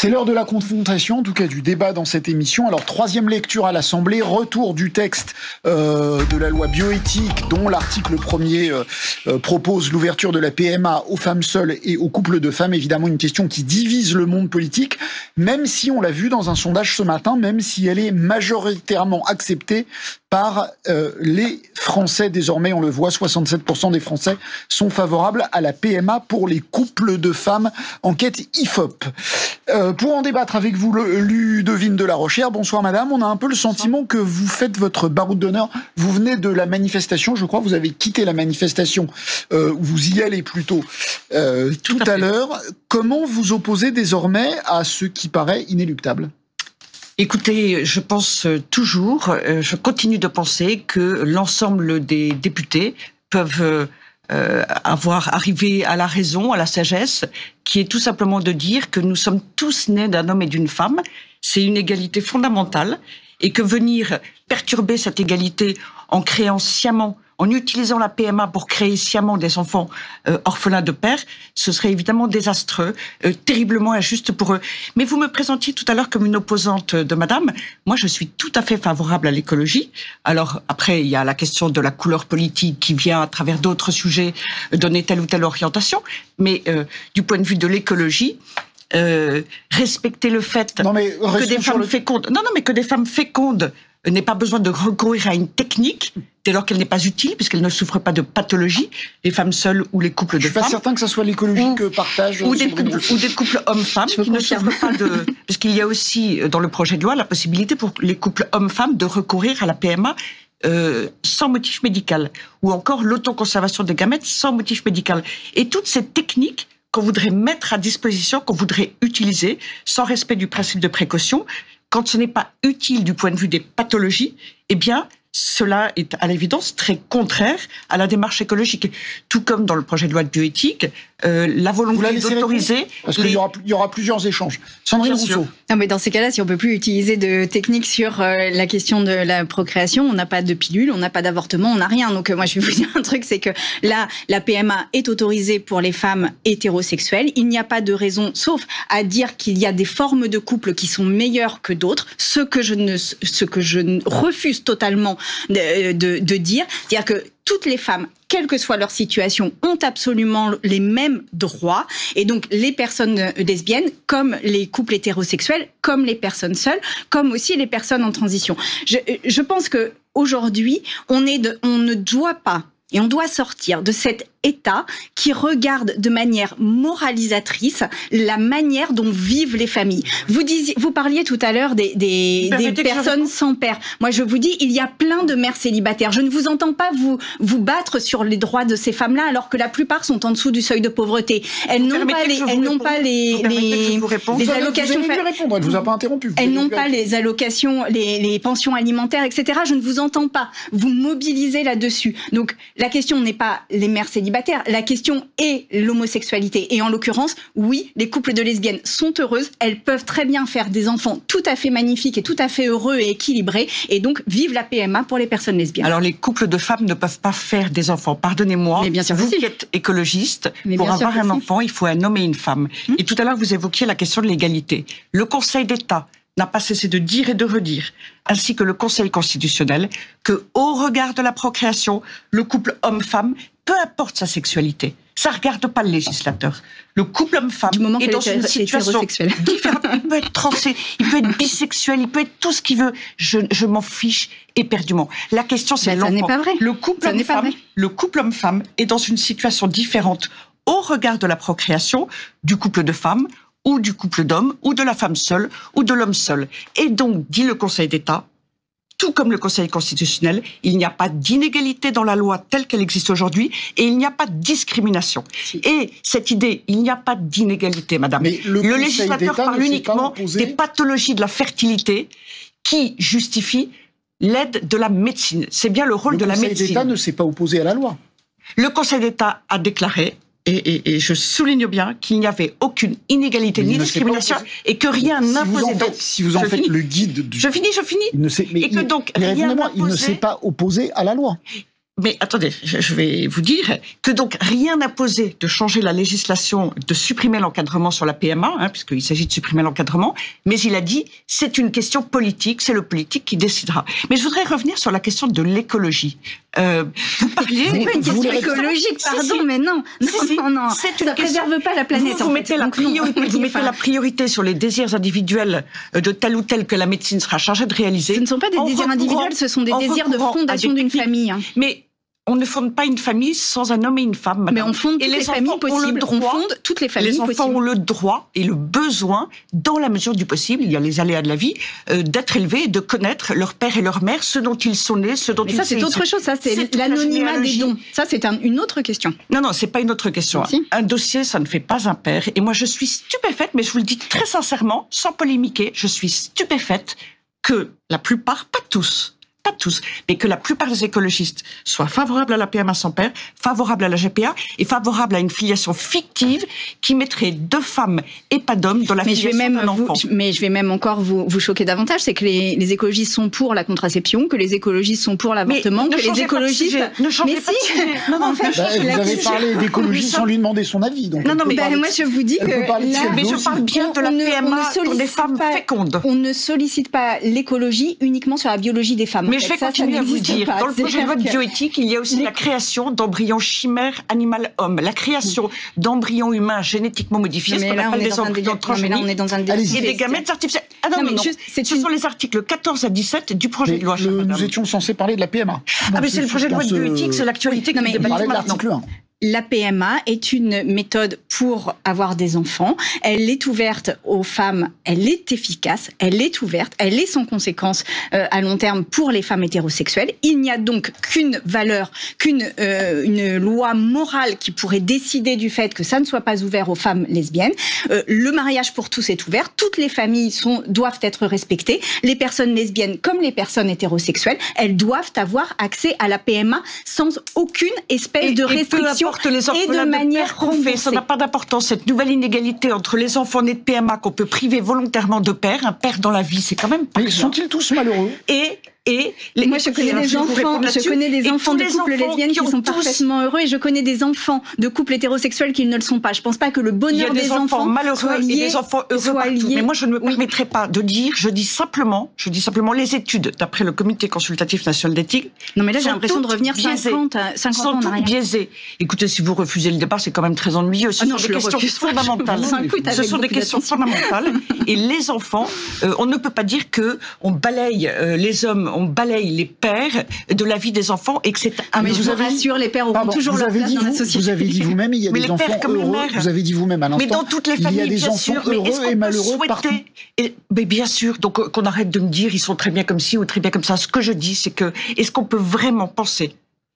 C'est l'heure de la confrontation, en tout cas du débat dans cette émission. Alors, troisième lecture à l'Assemblée, retour du texte de la loi bioéthique, dont l'article 1er propose l'ouverture de la PMA aux femmes seules et aux couples de femmes. Évidemment, une question qui divise le monde politique, même si, on l'a vu dans un sondage ce matin, même si elle est majoritairement acceptée par les Français. Désormais, on le voit, 67% des Français sont favorables à la PMA pour les couples de femmes. Enquête IFOP. Pour en débattre avec vous, Ludovine de la Rochère, bonsoir madame. On a un peu le sentiment que vous faites votre baroud d'honneur. Vous venez de la manifestation, je crois, vous avez quitté la manifestation, vous y allez plutôt tout à l'heure. Comment vous opposez désormais à ce qui paraît inéluctable ? Écoutez, je pense toujours, je continue de penser que l'ensemble des députés peuvent arrivé à la raison, à la sagesse, qui est tout simplement de dire que nous sommes tous nés d'un homme et d'une femme. C'est une égalité fondamentale et que venir perturber cette égalité en créant sciemment, en utilisant la PMA pour créer sciemment des enfants orphelins de père, ce serait évidemment désastreux, terriblement injuste pour eux. Mais vous me présentiez tout à l'heure comme une opposante de madame. Moi, je suis tout à fait favorable à l'écologie. Alors, après, il y a la question de la couleur politique qui vient à travers d'autres sujets donner telle ou telle orientation. Mais du point de vue de l'écologie, respecter le fait que des femmes fécondes... que des femmes fécondes n'aient pas besoin de recourir à une technique dès lors qu'elle n'est pas utile, puisqu'elle ne souffre pas de pathologie, les femmes seules ou les couples de femmes. Je suis pas certain que ça soit l'écologie que partage... Ou des couples hommes-femmes qui ne souffrent pas de... Parce qu'il y a aussi, dans le projet de loi, la possibilité pour les couples hommes-femmes de recourir à la PMA sans motif médical, ou encore l'autoconservation des gamètes sans motif médical. Et toutes ces techniques qu'on voudrait mettre à disposition, qu'on voudrait utiliser, sans respect du principe de précaution, quand ce n'est pas utile du point de vue des pathologies, eh bien, cela est à l'évidence très contraire à la démarche écologique. Tout comme dans le projet de loi de bioéthique, la volonté d'autoriser... Parce qu'il y aura plusieurs échanges. Sandrine Rousseau. Non, mais dans ces cas-là, si on peut plus utiliser de techniques sur la question de la procréation, on n'a pas de pilule, on n'a pas d'avortement, on n'a rien. Donc moi, je vais vous dire un truc, c'est que là, la PMA est autorisée pour les femmes hétérosexuelles. Il n'y a pas de raison, sauf à dire qu'il y a des formes de couple qui sont meilleures que d'autres, ce que je refuse totalement de dire. C'est-à-dire que toutes les femmes, quelle que soit leur situation, ont absolument les mêmes droits. Et donc, les personnes lesbiennes, comme les couples hétérosexuels, comme les personnes seules, comme aussi les personnes en transition. Je pense que aujourd'hui, on ne doit pas, et on doit sortir de cet État qui regarde de manière moralisatrice la manière dont vivent les familles. Vous parliez tout à l'heure des personnes sans père. Moi, je vous dis, il y a plein de mères célibataires. Je ne vous entends pas vous battre sur les droits de ces femmes-là, alors que la plupart sont en dessous du seuil de pauvreté. Elles n'ont pas les allocations. Elle vous a pas interrompu. Elles n'ont pas les allocations, les pensions alimentaires, etc. Je ne vous entends pas. Vous mobilisez là-dessus. Donc, la question n'est pas les mères célibataires. La question est l'homosexualité. Et en l'occurrence, oui, les couples de lesbiennes sont heureuses. Elles peuvent très bien faire des enfants tout à fait magnifiques et tout à fait heureux et équilibrés. Et donc, vive la PMA pour les personnes lesbiennes. Alors, les couples de femmes ne peuvent pas faire des enfants. Pardonnez-moi. Mais bien sûr vous qui êtes écologiste, pour avoir un enfant, il faut un homme et une femme. Et tout à l'heure, vous évoquiez la question de l'égalité. Le Conseil d'État n'a pas cessé de dire et de redire, ainsi que le Conseil constitutionnel, que au regard de la procréation, le couple homme-femme, peu importe sa sexualité, ça ne regarde pas le législateur. Le couple homme-femme est dans une situation différente. Il peut être trans, il peut être bisexuel, il peut être tout ce qu'il veut. Je m'en fiche éperdument. La question, c'est l'enfant. Ça n'est pas vrai. Le couple homme-femme est dans une situation différente au regard de la procréation du couple de femmes, ou du couple d'hommes, ou de la femme seule, ou de l'homme seul. Et donc, dit le Conseil d'État, tout comme le Conseil constitutionnel, il n'y a pas d'inégalité dans la loi telle qu'elle existe aujourd'hui, et il n'y a pas de discrimination. Et cette idée, il n'y a pas d'inégalité, madame. Mais le législateur parle uniquement des pathologies de la fertilité qui justifient l'aide de la médecine. C'est bien le rôle de la médecine. Le Conseil d'État ne s'est pas opposé à la loi. Le Conseil d'État a déclaré, et je souligne bien qu'il n'y avait aucune inégalité ni discrimination et que rien n'imposait. Si vous en faites le guide... Je finis. Il ne s'est pas opposé à la loi. Mais attendez, je vais vous dire que donc rien n'a posé de changer la législation, de supprimer l'encadrement sur la PMA, puisqu'il s'agit de supprimer l'encadrement, mais il a dit c'est une question politique, c'est le politique qui décidera. Mais je voudrais revenir sur la question de l'écologie. Vous parliez... C'est pas une question écologique, pardon, mais non. Non. Ça ne préserve pas la planète. Vous mettez la priorité sur les désirs individuels de tel ou tel que la médecine sera chargée de réaliser. Ce ne sont pas des désirs individuels, ce sont des désirs de fondation d'une famille. Mais on ne fonde pas une famille sans un homme et une femme, madame. Mais on fonde toutes les familles possibles. On fonde toutes les familles possibles. Les enfants ont le droit et le besoin, dans la mesure du possible, il y a les aléas de la vie, d'être élevés et de connaître leur père et leur mère, ce dont ils sont nés, ce dont ils sont... Mais ça, c'est autre chose. Ça, c'est l'anonymat des dons. Ça, c'est une autre question. Non, c'est pas une autre question. Si. Un dossier, ça ne fait pas un père. Et moi, je suis stupéfaite, mais je vous le dis très sincèrement, sans polémiquer, je suis stupéfaite que la plupart, pas tous, mais que la plupart des écologistes soient favorables à la PMA sans père, favorables à la GPA et favorables à une filiation fictive qui mettrait 2 femmes et pas d'hommes dans la filiation d'un enfant. Mais je vais même encore vous choquer davantage, c'est que les écologistes sont pour la contraception, que les écologistes sont pour l'avortement, que les écologistes... Ne changez pas de sujet. Non, en fait, vous avez parlé d'écologie sans lui demander son avis. Donc non, mais moi je vous dis que... Mais je parle bien de la PMA pour les femmes fécondes. On ne sollicite pas l'écologie uniquement sur la biologie des femmes. Mais je vais continuer à vous dire, dans le projet de loi de bioéthique, il y a aussi la création d'embryons chimères animal-homme, la création d'embryons humains génétiquement modifiés, ce qu'on appelle des embryons transgéniques, et des gamètes artificiels. Ah non, ce sont les articles 14 à 17 du projet de loi. Nous étions censés parler de la PMA. Ah mais c'est le projet de loi de bioéthique, c'est l'actualité. On parlait de l'article 1. La PMA est une méthode pour avoir des enfants. Elle est ouverte aux femmes, elle est efficace, elle est ouverte, elle est sans conséquence à long terme pour les femmes hétérosexuelles. Il n'y a donc qu'une valeur, une loi morale qui pourrait décider du fait que ça ne soit pas ouvert aux femmes lesbiennes. Le mariage pour tous est ouvert, toutes les familles doivent être respectées. Les personnes lesbiennes comme les personnes hétérosexuelles, elles doivent avoir accès à la PMA sans aucune espèce de restriction. Les orphelins de manière remboursée. Ça n'a pas d'importance. Cette nouvelle inégalité entre les enfants nés de PMA qu'on peut priver volontairement de père, un père dans la vie, c'est quand même pas bien. Sont-ils tous malheureux? Moi, je connais des enfants de couples lesbiennes qui sont parfaitement heureux, et je connais des enfants de couples hétérosexuels qui ne le sont pas. Je pense pas que le bonheur des enfants malheureux et des enfants heureux partout. Mais moi, je ne me permettrai pas de dire, je dis simplement les études d'après le Comité consultatif national d'éthique. Non, mais là, j'ai l'impression de revenir 50 ans en arrière. Biaisées. Écoutez, si vous refusez le débat, c'est quand même très ennuyeux. Ce sont des questions fondamentales. Ce sont des questions fondamentales. Et les enfants, on ne peut pas dire que on balaye les hommes, on balaye les pères de la vie des enfants et que c'est un... Mais je vous rassure, les pères auront toujours leur place dans la société. Vous avez dit vous-même, il y a des enfants heureux. Vous avez dit vous-même à l'instant. Mais dans toutes les familles, il y a des enfants heureux et malheureux partout. Mais bien sûr, donc qu'on arrête de me dire ils sont très bien comme ci ou très bien comme ça. Ce que je dis, c'est que est-ce qu'on peut vraiment penser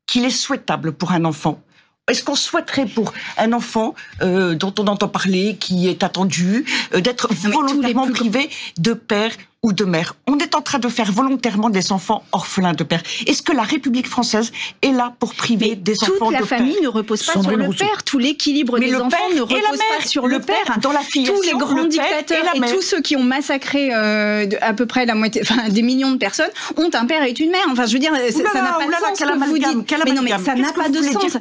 qu'il est souhaitable pour un enfant? Est-ce qu'on souhaiterait pour un enfant dont on entend parler, qui est attendu, d'être volontairement privé de père ou de mère? On est en train de faire volontairement des enfants orphelins de père. Est-ce que la République française est là pour priver des enfants de père? Toute la famille ne repose pas sur le père. Tout l'équilibre des enfants ne repose pas sur le père. Dans la filiation, tous les grands dictateurs et tous ceux qui ont massacré à peu près la moitié, des millions de personnes ont un père et une mère. Enfin, je veux dire, ça n'a pas de sens ce que vous dites. Mais non, mais ça n'a pas de sens.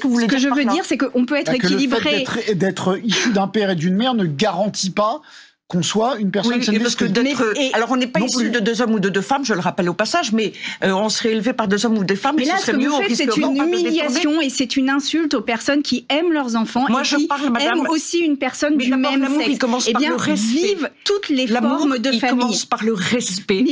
Ce que je veux dire, c'est qu'on peut être équilibré. Le fait d'être issu d'un père et d'une mère ne garantit pas qu'on soit une personne alors on n'est pas issu de 2 hommes ou de 2 femmes, je le rappelle au passage, mais on serait élevé par 2 hommes ou des femmes. Mais là, ce que vous faites, c'est une humiliation et c'est une insulte aux personnes qui aiment leurs enfants et qui aiment aussi une personne du même sexe. Eh bien, vivent toutes les formes de famille. Il commence par le respect.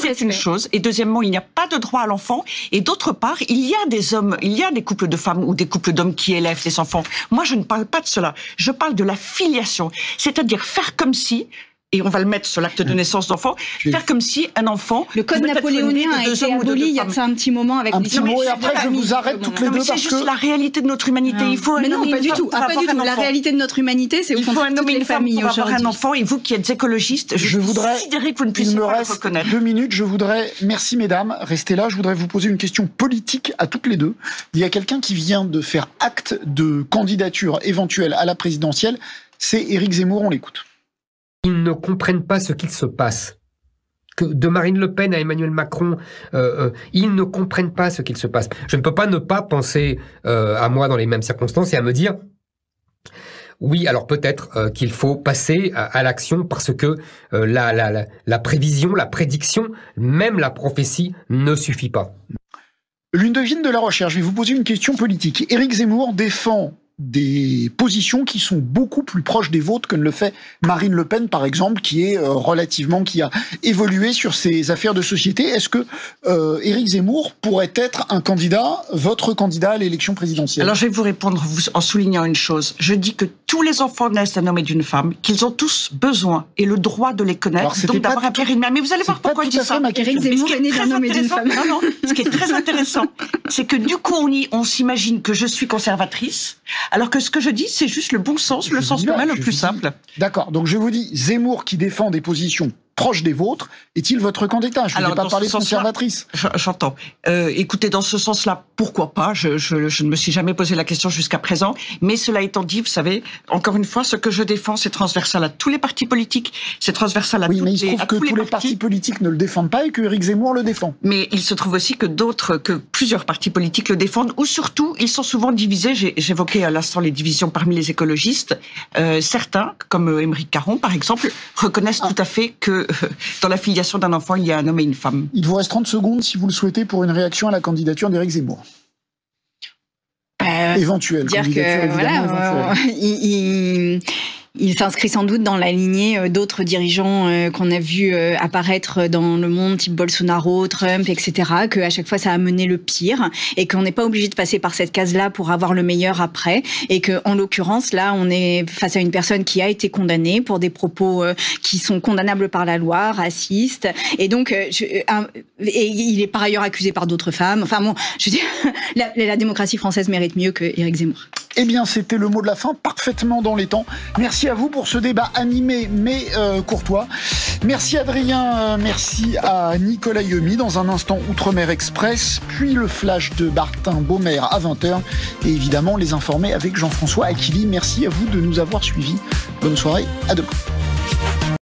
C'est une chose. Et deuxièmement, il n'y a pas de droit à l'enfant. Et d'autre part, il y a des hommes, il y a des couples de femmes ou des couples d'hommes qui élèvent les enfants. Moi, je ne parle pas de cela. Je parle de la filiation, c'est-à-dire faire comme si, et on va le mettre sur l'acte de naissance d'enfant, faire comme si un enfant... Le code napoléonien a été aboli il y a un petit moment avec... Un petit mot et après je vous arrête toutes les deux parce que... C'est juste la réalité de notre humanité. Il faut mais non, pas du tout. Pas du tout. La réalité de notre humanité, c'est au contraire toutes les familles aujourd'hui. Il faut avoir un enfant et vous qui êtes écologiste, je voudrais considérer que vous ne puissiez pas le reconnaître. Il me reste 2 minutes. Je voudrais... Merci mesdames, restez là. Je voudrais vous poser une question politique à toutes les deux. Il y a quelqu'un qui vient de faire acte de candidature éventuelle à la présidentielle. C'est Éric Zemmour, on l'écoute. Ils ne comprennent pas ce qu'il se passe. que de Marine Le Pen à Emmanuel Macron, ils ne comprennent pas ce qu'il se passe. Je ne peux pas ne pas penser à moi dans les mêmes circonstances et à me dire oui, alors peut-être qu'il faut passer à l'action parce que la prévision, la prédiction, même la prophétie ne suffit pas. Ludovine de la Rochère, je vais vous poser une question politique. Éric Zemmour défend des positions qui sont beaucoup plus proches des vôtres que ne le fait Marine Le Pen, par exemple, qui a évolué sur ces affaires de société. Est-ce que Éric Zemmour pourrait être votre candidat à l'élection présidentielle? Alors, je vais vous répondre en soulignant une chose. Je dis que tous les enfants naissent d'un homme et d'une femme, qu'ils ont tous besoin et le droit de les connaître, donc d'avoir un père et une mère. Mais vous allez voir pourquoi je dis ça. Éric Zemmour est né d'un homme et d'une femme. Non, ce qui est très intéressant, c'est que du coup, on s'imagine que je suis conservatrice, alors que ce que je dis, c'est juste le bon sens, le sens commun le plus simple. D'accord, donc je vous dis, Zemmour qui défend des positions proches des vôtres, est-il votre candidat? Je ne vais pas parler de conservatrice. J'entends. Écoutez, dans ce sens-là, pourquoi pas? Je ne me suis jamais posé la question jusqu'à présent. Mais cela étant dit, vous savez, encore une fois, ce que je défends, c'est transversal à tous les partis politiques, c'est transversal à oui, mais il se trouve que tous les partis politiques ne le défendent pas et que Éric Zemmour le défend. Mais il se trouve aussi que plusieurs partis politiques le défendent, ou surtout, ils sont souvent divisés. J'évoquais à l'instant les divisions parmi les écologistes. Certains, comme Émeric Caron, par exemple, reconnaissent tout à fait que dans la filiation d'un enfant, il y a un homme et une femme. Il vous reste 30 secondes, si vous le souhaitez, pour une réaction à la candidature d'Éric Zemmour. Éventuelle. Dire que, voilà, il s'inscrit sans doute dans la lignée d'autres dirigeants qu'on a vu apparaître dans le monde, type Bolsonaro, Trump, etc., qu'à chaque fois ça a mené le pire et qu'on n'est pas obligé de passer par cette case-là pour avoir le meilleur après, et que en l'occurrence là on est face à une personne qui a été condamnée pour des propos qui sont condamnables par la loi, racistes, et donc et il est par ailleurs accusé par d'autres femmes. Enfin bon, je veux dire, la démocratie française mérite mieux que Éric Zemmour. Eh bien, c'était le mot de la fin, parfaitement dans les temps. Merci à vous pour ce débat animé mais courtois. Merci Adrien, merci à Nicolas Yomi. Dans un instant, Outre-mer Express, puis le flash de Martin Baumer à 20h. Et évidemment, les informés avec Jean-François Aquili. Merci à vous de nous avoir suivis. Bonne soirée, à demain.